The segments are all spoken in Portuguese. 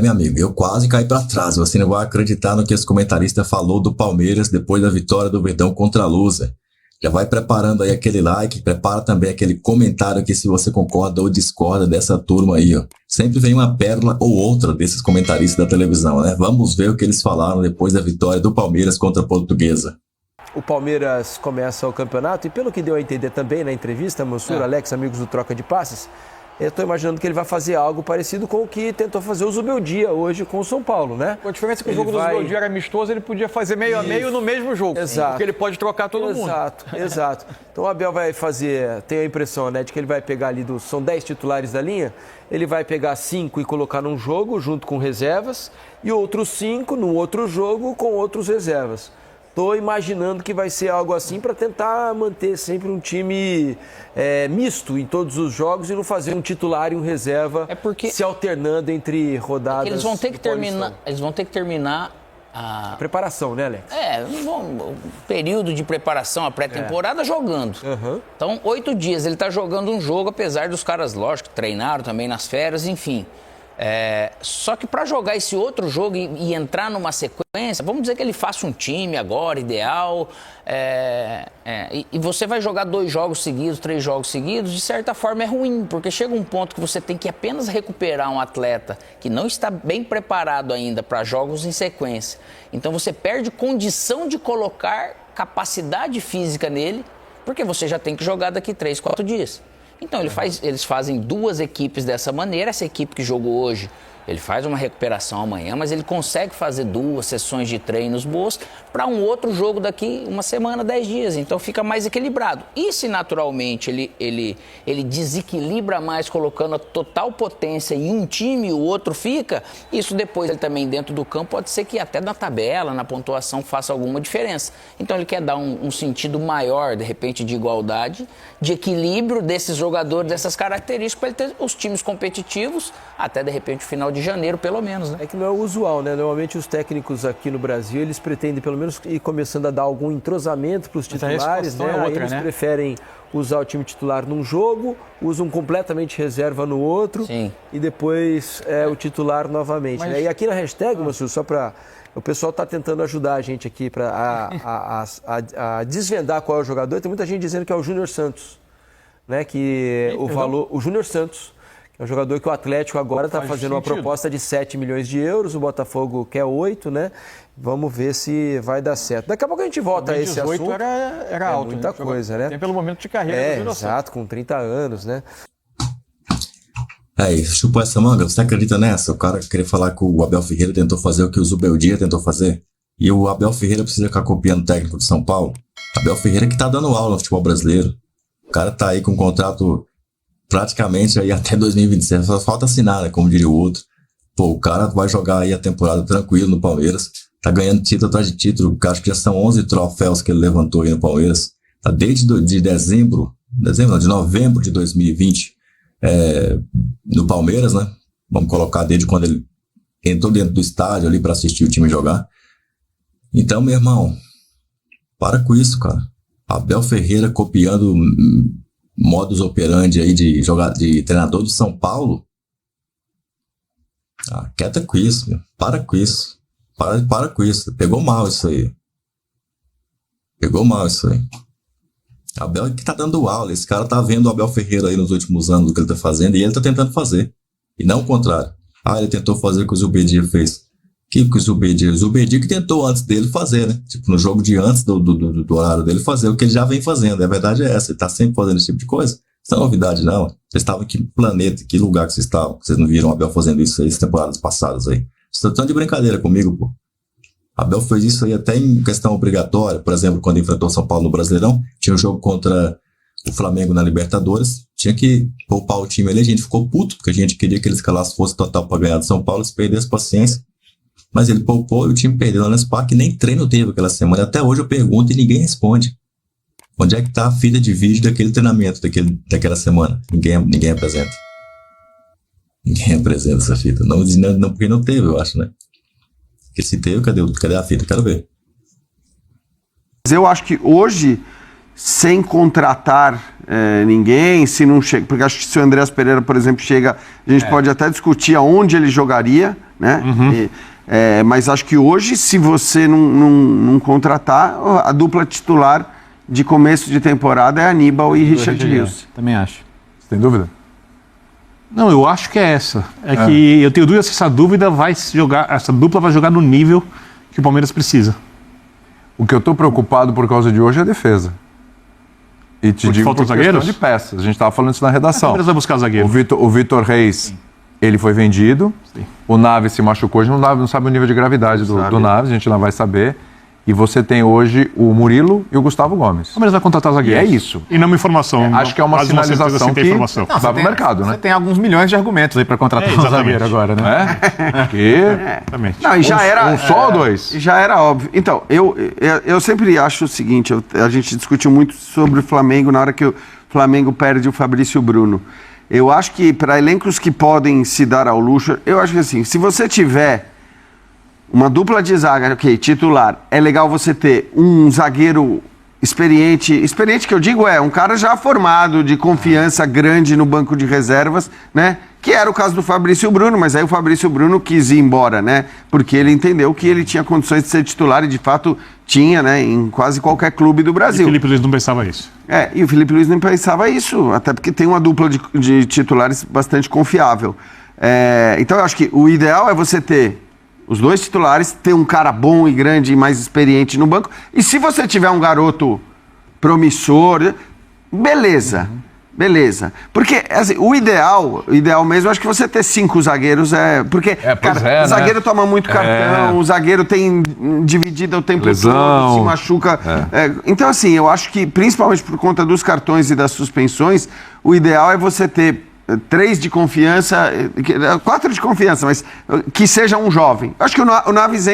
Meu amigo, eu quase caí pra trás. Você não vai acreditar no que esse comentarista falou do Palmeiras depois da vitória do Verdão contra a Lusa. Já vai preparando aí aquele like, prepara também aquele comentário aqui se você concorda ou discorda dessa turma aí, ó. Sempre vem uma pérola ou outra desses comentaristas da televisão, né? Vamos ver o que eles falaram depois da vitória do Palmeiras contra a Portuguesa. O Palmeiras começa o campeonato e pelo que deu a entender também na entrevista, Mansur, Alex, amigos do Troca de Passes, eu estou imaginando que ele vai fazer algo parecido com o que tentou fazer o Zubeldia hoje com o São Paulo, né? A diferença é que o jogo do Zubeldia era amistoso, ele podia fazer meio a meio no mesmo jogo. Exato. Porque ele pode trocar todo mundo. Exato. Então o Abel vai fazer, tenho a impressão, né, de que ele vai pegar ali, são 10 titulares da linha, ele vai pegar 5 e colocar num jogo junto com reservas e outros 5 no outro jogo com outros reservas. Estou imaginando que vai ser algo assim para tentar manter sempre um time misto em todos os jogos e não fazer um titular e um reserva se alternando entre rodadas. Eles vão ter que terminar a preparação, né, Alex? O período de preparação, a pré-temporada jogando. Então, 8 dias ele está jogando um jogo, apesar dos caras, lógico, treinaram também nas férias, enfim. Só que para jogar esse outro jogo e entrar numa sequência, vamos dizer que ele faça um time agora, ideal, e você vai jogar 2 jogos seguidos, 3 jogos seguidos, de certa forma é ruim, porque chega um ponto que você tem que apenas recuperar um atleta que não está bem preparado ainda para jogos em sequência. Então você perde condição de colocar capacidade física nele, porque você já tem que jogar daqui 3, 4 dias. Então eles fazem 2 equipes dessa maneira. Essa equipe que jogou hoje, ele faz uma recuperação amanhã, mas ele consegue fazer 2 sessões de treinos boas para um outro jogo daqui uma semana, 10 dias. Então fica mais equilibrado. E se naturalmente ele desequilibra mais, colocando a total potência em um time e o outro fica, isso depois ele também dentro do campo pode ser que até na tabela, na pontuação faça alguma diferença. Então ele quer dar um sentido maior, de repente, de igualdade, de equilíbrio desses jogadores, dessas características, para ele ter os times competitivos até de repente o final de janeiro, pelo menos, né? É que não é o usual, né? Normalmente os técnicos aqui no Brasil, eles pretendem pelo menos ir começando a dar algum entrosamento para os titulares, né? Outra, eles né? preferem usar o time titular num jogo, usam completamente reserva no outro. Sim. E depois o titular novamente. Mas... né? E aqui na hashtag, Mansur, só para... O pessoal está tentando ajudar a gente aqui a desvendar qual é o jogador. Tem muita gente dizendo que é o Júnior Santos, né? Que o Júnior Santos, é um jogador que o Atlético agora está fazendo uma proposta de 7 milhões de euros, o Botafogo quer 8, né? Vamos ver se vai dar certo. Daqui a pouco a gente volta a esse assunto. Era alto. Muita coisa, né? Tem pelo momento de carreira. Exato, com 30 anos, né? Chupou essa manga, você acredita nessa? O cara queria falar que o Abel Ferreira tentou fazer o que o Zubeldia tentou fazer. E o Abel Ferreira precisa ficar copiando o técnico de São Paulo. Abel Ferreira que tá dando aula no futebol brasileiro. O cara tá aí com um contrato praticamente aí até 2027, só falta assinar, né, como diria o outro. Pô, o cara vai jogar aí a temporada tranquilo no Palmeiras, tá ganhando título atrás de título, acho que já são 11 troféus que ele levantou aí no Palmeiras, tá desde de novembro de 2020 no Palmeiras, né, vamos colocar desde quando ele entrou dentro do estádio ali pra assistir o time jogar. Então, meu irmão, para com isso, cara. Abel Ferreira copiando modus operandi aí de treinador do São Paulo. Quieta com isso, meu. Para com isso. Para com isso. Pegou mal isso aí. Abel que tá dando aula. Esse cara tá vendo o Abel Ferreira aí nos últimos anos, do que ele tá fazendo, e ele tá tentando fazer. E não o contrário. Ele tentou fazer o que o Zubeldia fez. Que o Zubeldia que tentou antes dele fazer, né? Tipo, no jogo de antes do horário dele fazer o que ele já vem fazendo. A verdade é essa, ele tá sempre fazendo esse tipo de coisa. Isso não é novidade, não. Vocês estavam em que planeta, que lugar que vocês estavam? Vocês não viram o Abel fazendo isso aí, as temporadas passadas aí. Vocês estão de brincadeira comigo, pô. Abel fez isso aí até em questão obrigatória. Por exemplo, quando enfrentou o São Paulo no Brasileirão, tinha um jogo contra o Flamengo na Libertadores, tinha que poupar o time ali, a gente ficou puto, porque a gente queria que ele escalasse força total para ganhar do São Paulo, se perdesse paciência. Mas ele poupou e o time perdeu lá no Parque, nem treino teve aquela semana. Até hoje eu pergunto e ninguém responde. Onde é que tá a fita de vídeo daquele treinamento, daquela semana? Ninguém apresenta. Ninguém apresenta essa fita. Não, porque não teve, eu acho, né? Porque se teve, cadê a fita? Quero ver. Eu acho que hoje, sem contratar ninguém, se não chega, porque acho que se o Andreas Pereira, por exemplo, chega, a gente pode até discutir aonde ele jogaria, né? Mas acho que hoje, se você não contratar, a dupla titular de começo de temporada é Aníbal e Richard Rios. Também acho. Você tem dúvida? Não, eu acho que é essa. Que eu tenho dúvida se essa dúvida vai jogar, essa dupla vai jogar no nível que o Palmeiras precisa. O que eu estou preocupado por causa de hoje é a defesa. E te digo faltam por zagueiros? questão de peças. A gente estava falando isso na redação. O Palmeiras vai buscar zagueiro. O Vitor Reis, ele foi vendido. Sim. O Naves se machucou. A gente não sabe o nível de gravidade do Naves, a gente não vai saber. E você tem hoje o Murilo e o Gustavo Gomes. O Palmeiras vai contratar zagueiros. E é isso. E não uma informação. Acho que é uma sinalização que informação. vai para o mercado, né? Você tem alguns milhões de argumentos aí para contratar um zagueiro agora, né? Exatamente. Não, e já era... Um só ou dois? Já era óbvio. Então, eu sempre acho o seguinte, a gente discutiu muito sobre o Flamengo na hora que o Flamengo perde o Fabrício Bruno. Eu acho que para elencos que podem se dar ao luxo, eu acho que assim, se você tiver uma dupla de zaga, titular, é legal você ter um zagueiro experiente que eu digo um cara já formado, de confiança grande no banco de reservas, né? Que era o caso do Fabrício Bruno, mas aí o Fabrício Bruno quis ir embora, né? Porque ele entendeu que ele tinha condições de ser titular e de fato tinha, né? Em quase qualquer clube do Brasil. E o Felipe Luiz não pensava isso. E o Felipe Luiz não pensava isso, até porque tem uma dupla de titulares bastante confiável. Então eu acho que o ideal é você ter os dois titulares, ter um cara bom e grande e mais experiente no banco. E se você tiver um garoto promissor, beleza. Beleza. Porque assim, o ideal mesmo, acho que você ter 5 zagueiros porque o zagueiro toma muito cartão, o zagueiro tem dividida o tempo todo, se machuca. Então, assim, eu acho que, principalmente por conta dos cartões e das suspensões, o ideal é você ter 3 de confiança, 4 de confiança, mas que seja um jovem. Acho que o Naves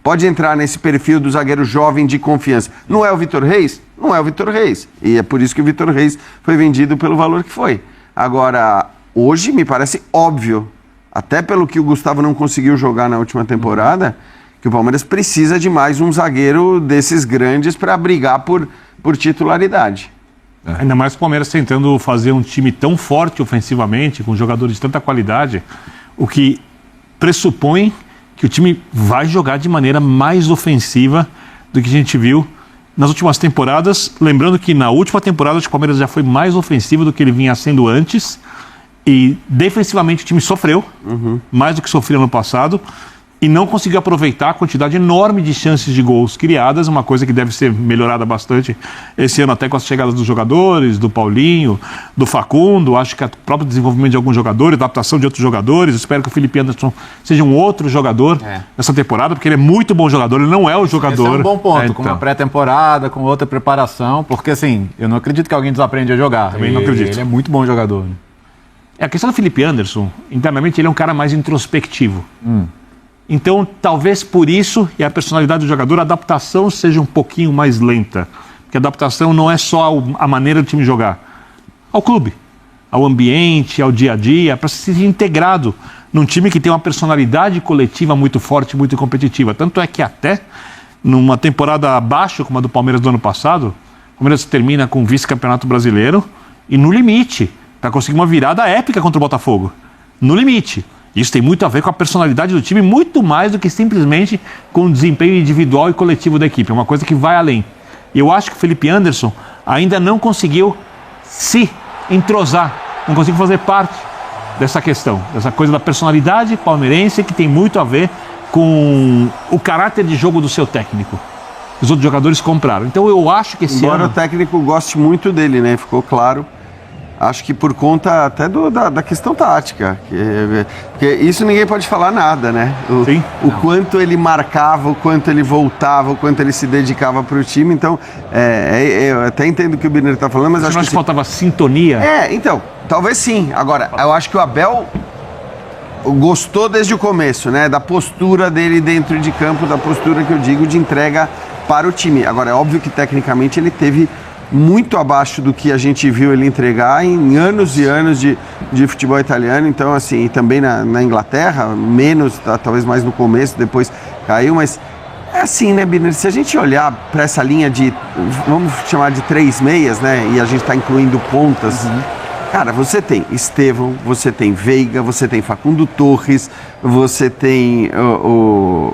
pode entrar nesse perfil do zagueiro jovem de confiança. Não é o Vitor Reis? Não é o Vitor Reis. E é por isso que o Vitor Reis foi vendido pelo valor que foi. Agora, hoje me parece óbvio, até pelo que o Gustavo não conseguiu jogar na última temporada, que o Palmeiras precisa de mais um zagueiro desses grandes para brigar por titularidade. Ainda mais o Palmeiras tentando fazer um time tão forte ofensivamente, com jogadores de tanta qualidade, o que pressupõe que o time vai jogar de maneira mais ofensiva do que a gente viu nas últimas temporadas. Lembrando que na última temporada o Palmeiras já foi mais ofensivo do que ele vinha sendo antes. E defensivamente o time sofreu, mais do que sofreu no passado. E não conseguiu aproveitar a quantidade enorme de chances de gols criadas, uma coisa que deve ser melhorada bastante esse ano, até com as chegadas dos jogadores, do Paulinho, do Facundo, acho que o próprio desenvolvimento de alguns jogadores, adaptação de outros jogadores. Espero que o Felipe Anderson seja um outro jogador nessa temporada, porque ele é muito bom jogador, ele não é o jogador... Esse é um bom ponto, com uma pré-temporada, com outra preparação, porque assim, eu não acredito que alguém desaprende a jogar. Também não acredito. Ele é muito bom jogador. A questão do Felipe Anderson, internamente, ele é um cara mais introspectivo. Então, talvez por isso, e a personalidade do jogador, a adaptação seja um pouquinho mais lenta. Porque a adaptação não é só a maneira do time jogar. Ao clube, ao ambiente, ao dia a dia, para se sentir integrado num time que tem uma personalidade coletiva muito forte, muito competitiva. Tanto é que até numa temporada abaixo, como a do Palmeiras do ano passado, o Palmeiras termina com o vice-campeonato brasileiro e no limite, para conseguir uma virada épica contra o Botafogo. No limite. Isso tem muito a ver com a personalidade do time, muito mais do que simplesmente com o desempenho individual e coletivo da equipe. É uma coisa que vai além. E eu acho que o Felipe Anderson ainda não conseguiu se entrosar, não conseguiu fazer parte dessa questão, dessa coisa da personalidade palmeirense que tem muito a ver com o caráter de jogo do seu técnico. Os outros jogadores compraram. Então eu acho que esse ano... o técnico goste muito dele, né? Ficou claro. Acho que por conta até da questão tática. Porque isso ninguém pode falar nada, né? O quanto ele marcava, o quanto ele voltava, o quanto ele se dedicava para o time. Então, eu até entendo o que o Birner está falando, mas acho que faltava sintonia. Então, talvez sim. Agora, eu acho que o Abel gostou desde o começo, né? Da postura dele dentro de campo, da postura que eu digo de entrega para o time. Agora, é óbvio que tecnicamente ele teve muito abaixo do que a gente viu ele entregar em anos e anos de futebol italiano. Então, assim, também na Inglaterra, menos, talvez mais no começo, depois caiu, mas é assim, né, Birner? Se a gente olhar para essa linha de, vamos chamar de 3 meias, né, e a gente está incluindo pontas, Cara, você tem Estevão, você tem Veiga, você tem Facundo Torres, você tem o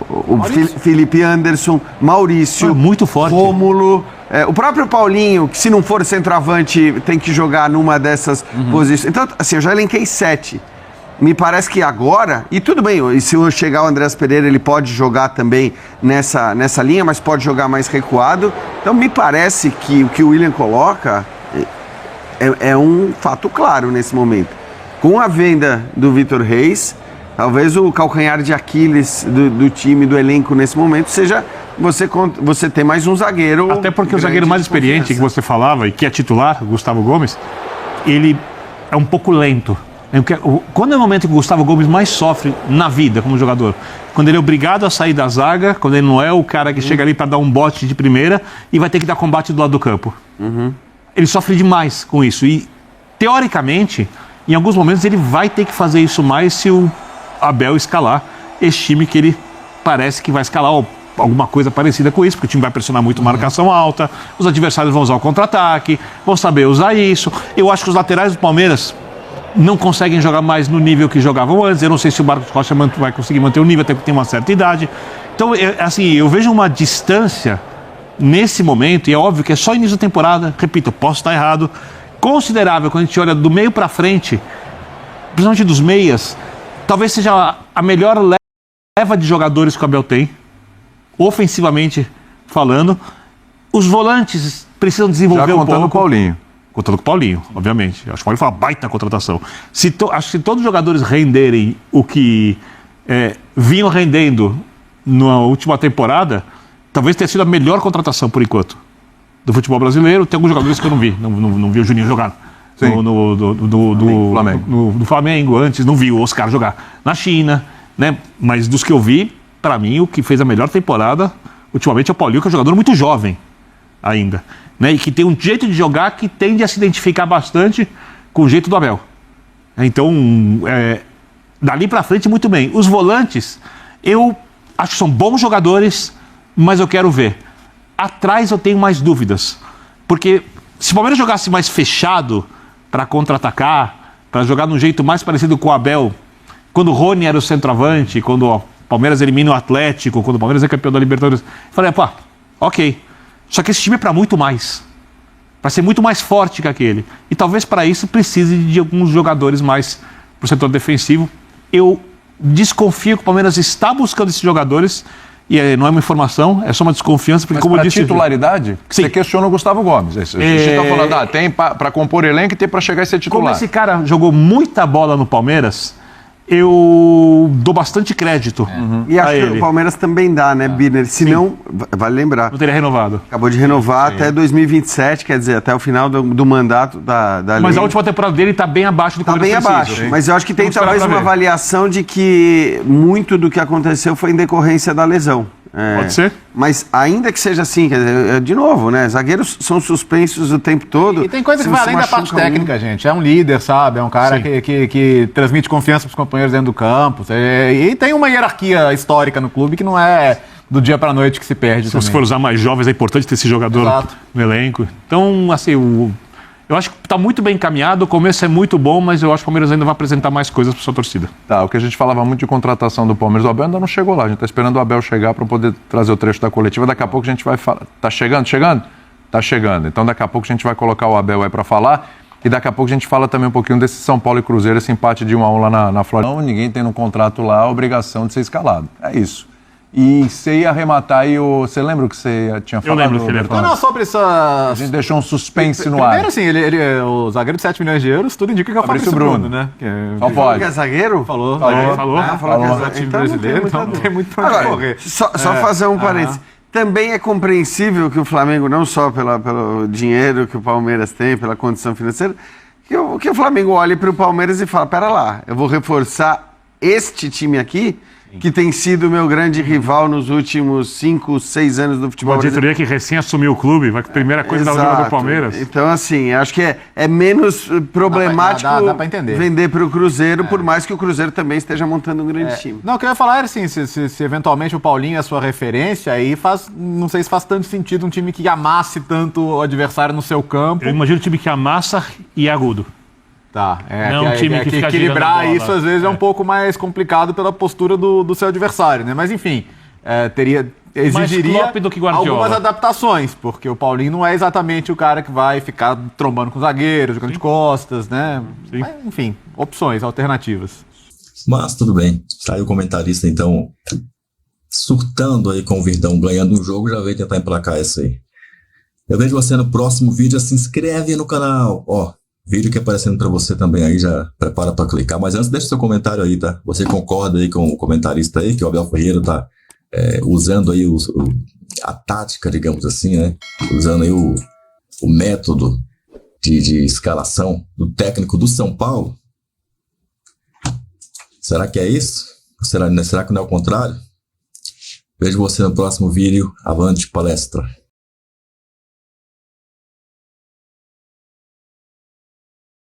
Felipe Anderson, Maurício, muito forte. Rômulo, o próprio Paulinho, que se não for centroavante tem que jogar numa dessas posições. Então, assim, eu já elenquei 7. Me parece que agora, e tudo bem, e se chegar o Andreas Pereira, ele pode jogar também nessa linha, mas pode jogar mais recuado. Então me parece que o que o William coloca é um fato claro nesse momento. Com a venda do Vitor Reis, talvez o calcanhar de Aquiles do time, do elenco nesse momento, seja você ter mais um zagueiro. Até porque o zagueiro mais experiente que você falava, e que é titular, o Gustavo Gomes, ele é um pouco lento. Quando é o momento que o Gustavo Gomes mais sofre na vida como jogador? Quando ele é obrigado a sair da zaga, quando ele não é o cara que chega ali para dar um bote de primeira e vai ter que dar combate do lado do campo. Ele sofre demais com isso. E, teoricamente, em alguns momentos ele vai ter que fazer isso mais se o Abel escalar esse time que ele parece que vai escalar, ou alguma coisa parecida com isso, porque o time vai pressionar muito marcação alta, os adversários vão usar o contra-ataque, vão saber usar isso. Eu acho que os laterais do Palmeiras não conseguem jogar mais no nível que jogavam antes. Eu não sei se o Marcos Rocha vai conseguir manter o nível, até que tem uma certa idade. Então, eu vejo uma distância nesse momento, e é óbvio que é só início da temporada, repito, posso estar errado, considerável quando a gente olha do meio para frente, principalmente dos meias, talvez seja a melhor leva de jogadores que o Abel tem, ofensivamente falando. Os volantes precisam desenvolver um pouco. Já contando o Paulinho. Contando com o Paulinho, obviamente. Acho que o Paulinho foi uma baita contratação. Acho que se todos os jogadores renderem o que vinham rendendo na última temporada, talvez tenha sido a melhor contratação, por enquanto, do futebol brasileiro. Tem alguns jogadores que eu não vi. Não vi o Juninho jogar no Flamengo antes. Não vi o Oscar jogar na China, né? Mas dos que eu vi, para mim, o que fez a melhor temporada ultimamente é o Paulinho, que é um jogador muito jovem ainda, né? E que tem um jeito de jogar que tende a se identificar bastante com o jeito do Abel. Então, dali para frente, muito bem. Os volantes, eu acho que são bons jogadores, mas eu quero ver. Atrás eu tenho mais dúvidas. Porque se o Palmeiras jogasse mais fechado para contra-atacar, para jogar de um jeito mais parecido com o Abel, quando o Rony era o centroavante, quando o Palmeiras elimina o Atlético, quando o Palmeiras é campeão da Libertadores, eu falei, ok. Só que esse time é para muito mais. Para ser muito mais forte que aquele. E talvez para isso precise de alguns jogadores mais para o setor defensivo. Eu desconfio que o Palmeiras está buscando esses jogadores. E não é uma informação, é só uma desconfiança. Porque, mas como eu disse, titularidade, sim, você questiona o Gustavo Gomes. A gente está falando, tem para compor elenco e tem para chegar a ser titular. Como esse cara jogou muita bola no Palmeiras, eu dou bastante crédito E acho a que ele. o Palmeiras também dá, né, Birner? Se não, vale lembrar. Não teria renovado. Acabou de renovar até 2027, quer dizer, até o final do mandato da Mas lei. a última temporada dele está bem abaixo do que Está bem abaixo, precisa. mas eu acho que tem Vamos esperar talvez pra uma ver. avaliação de que muito do que aconteceu foi em decorrência da lesão. Pode ser. Mas ainda que seja assim, quer dizer, de novo, né? Zagueiros são suspensos o tempo todo. E tem coisa que Se vai você além da parte machuca técnica, gente. É um líder, sabe? É um cara que transmite confiança para os companheiros dentro do campo. E tem uma hierarquia histórica no clube que não é do dia para a noite que se perde. Se for usar mais jovens, é importante ter esse jogador Exato. no elenco. Então, assim, eu acho que está muito bem encaminhado. O começo é muito bom, mas eu acho que o Palmeiras ainda vai apresentar mais coisas para sua torcida. Tá, o que a gente falava muito de contratação do Palmeiras, o Abel ainda não chegou lá. A gente está esperando o Abel chegar para poder trazer o trecho da coletiva. Daqui a pouco a gente vai falar. Tá chegando? Tá chegando. Então daqui a pouco a gente vai colocar o Abel aí para falar. E daqui a pouco a gente fala também um pouquinho desse São Paulo e Cruzeiro, esse empate de 1-1 lá na Flórida. Não, ninguém tem no contrato lá a obrigação de ser escalado. É isso. E você ia arrematar aí você lembra o que você tinha falado? Eu lembro, Felipe. Não, sobre essa... A gente deixou um suspense no ar. Primeiro, assim, o zagueiro de 7 milhões de euros, tudo indica que é o Fabrício Fabrício Bruno. Bruno, né? Só Falou pode. que é zagueiro? Falou. Falou. Falou que é zagueiro. Time Então não tem brasileiro, muito a então não ver. tem muito pra onde Agora, correr. Só fazer um parênteses. Também é compreensível que o Flamengo, não só pelo dinheiro que o Palmeiras tem, pela condição financeira, que o Flamengo olhe para o Palmeiras e fala, pera lá, eu vou reforçar este time aqui, que tem sido o meu grande rival nos últimos 5, 6 anos do futebol Uma brasileiro. diretoria que recém assumiu o clube, vai que a primeira coisa da jogo do Palmeiras. Então, assim, acho que é menos problemático dá pra entender. vender para o Cruzeiro, por mais que o Cruzeiro também esteja montando um grande time. Não, o que eu ia falar era assim, se eventualmente o Paulinho é a sua referência, aí não sei se faz tanto sentido um time que amasse tanto o adversário no seu campo. Eu imagino o time que amassa e é agudo. Tá, Não é um time que fica equilibrar girando a bola. isso às vezes é um pouco mais complicado pela postura do seu adversário, né? Mas enfim, exigiria Klopp do que Guardiola. algumas adaptações, porque o Paulinho não é exatamente o cara que vai ficar trombando com zagueiros, jogando de costas, né? Sim. Mas, enfim, opções, alternativas. Mas tudo bem. Saiu o comentarista, então, surtando aí com o Verdão, ganhando um jogo, já veio tentar emplacar isso aí. Eu vejo você no próximo vídeo, se inscreve no canal. Ó, vídeo que aparecendo pra você também aí, já prepara pra clicar. Mas antes, deixa seu comentário aí, tá? Você concorda aí com o comentarista aí, que o Abel Ferreira tá usando aí a tática, digamos assim, né? Usando aí o método de escalação do técnico do São Paulo? Será que é isso? Será que não é o contrário? Vejo você no próximo vídeo. Avante palestra!